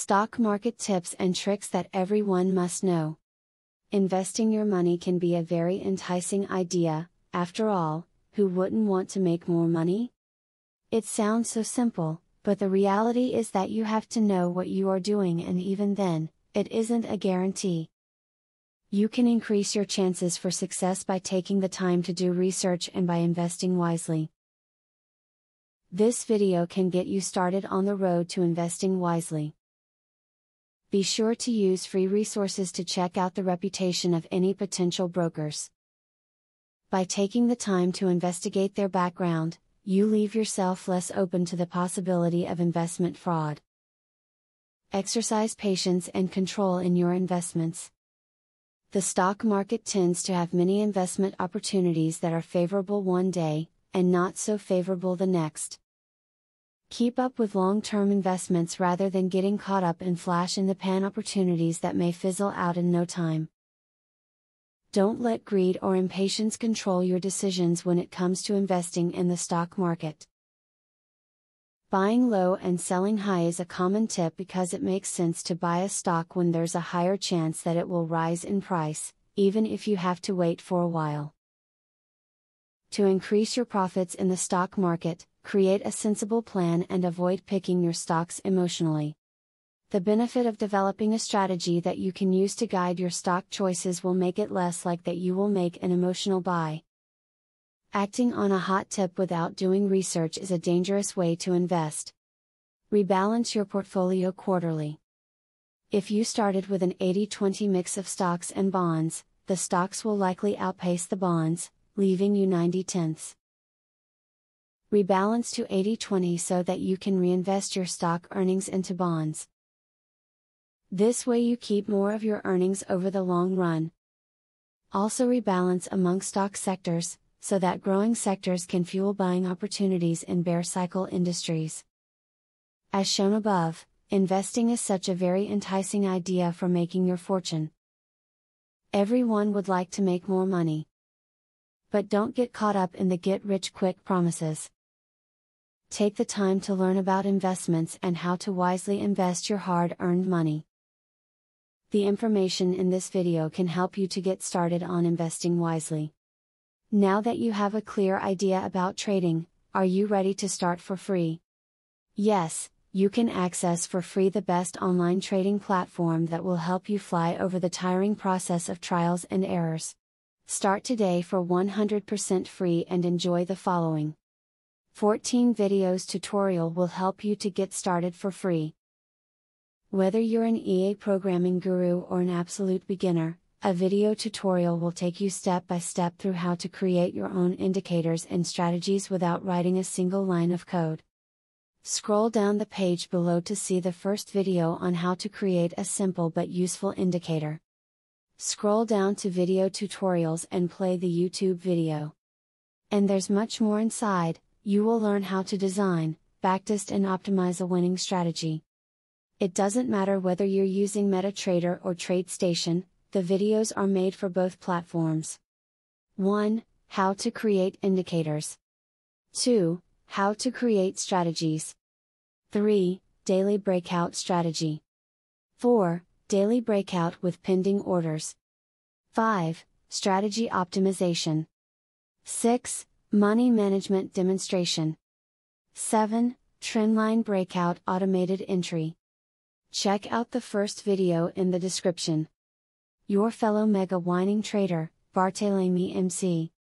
Stock market tips and tricks that everyone must know. Investing your money can be a very enticing idea. After all, who wouldn't want to make more money? It sounds so simple, but the reality is that you have to know what you are doing, and even then, it isn't a guarantee. You can increase your chances for success by taking the time to do research and by investing wisely. This video can get you started on the road to investing wisely. Be sure to use free resources to check out the reputation of any potential brokers. By taking the time to investigate their background, you leave yourself less open to the possibility of investment fraud. Exercise patience and control in your investments. The stock market tends to have many investment opportunities that are favorable one day, and not so favorable the next. Keep up with long-term investments rather than getting caught up in flash-in-the-pan opportunities that may fizzle out in no time. Don't let greed or impatience control your decisions when it comes to investing in the stock market. Buying low and selling high is a common tip because it makes sense to buy a stock when there's a higher chance that it will rise in price, even if you have to wait for a while. To increase your profits in the stock market, create a sensible plan and avoid picking your stocks emotionally. The benefit of developing a strategy that you can use to guide your stock choices will make it less like that you will make an emotional buy. Acting on a hot tip without doing research is a dangerous way to invest. Rebalance your portfolio quarterly. If you started with an 80-20 mix of stocks and bonds, the stocks will likely outpace the bonds, leaving you 90/10. Rebalance to 80-20 so that you can reinvest your stock earnings into bonds. This way you keep more of your earnings over the long run. Also rebalance among stock sectors, so that growing sectors can fuel buying opportunities in bear cycle industries. As shown above, investing is such a very enticing idea for making your fortune. Everyone would like to make more money. But don't get caught up in the get-rich-quick promises. Take the time to learn about investments and how to wisely invest your hard-earned money. The information in this video can help you to get started on investing wisely. Now that you have a clear idea about trading, are you ready to start for free? Yes, you can access for free the best online trading platform that will help you fly over the tiring process of trials and errors. Start today for 100% free and enjoy the following 14 videos tutorial will help you to get started for free. Whether you're an EA programming guru or an absolute beginner, a video tutorial will take you step by step through how to create your own indicators and strategies without writing a single line of code. Scroll down the page below to see the first video on how to create a simple but useful indicator. Scroll down to video tutorials and play the YouTube video. And there's much more inside. You will learn how to design, backtest and optimize a winning strategy. It doesn't matter whether you're using MetaTrader or TradeStation, the videos are made for both platforms. 1. How to create indicators. 2. How to create strategies. 3. Daily breakout strategy. 4. Daily breakout with pending orders. 5. Strategy optimization. 6. Money management demonstration. 7. Trendline breakout automated entry. Check out the first video in the description. Your fellow mega winning trader, Barthelemy MC.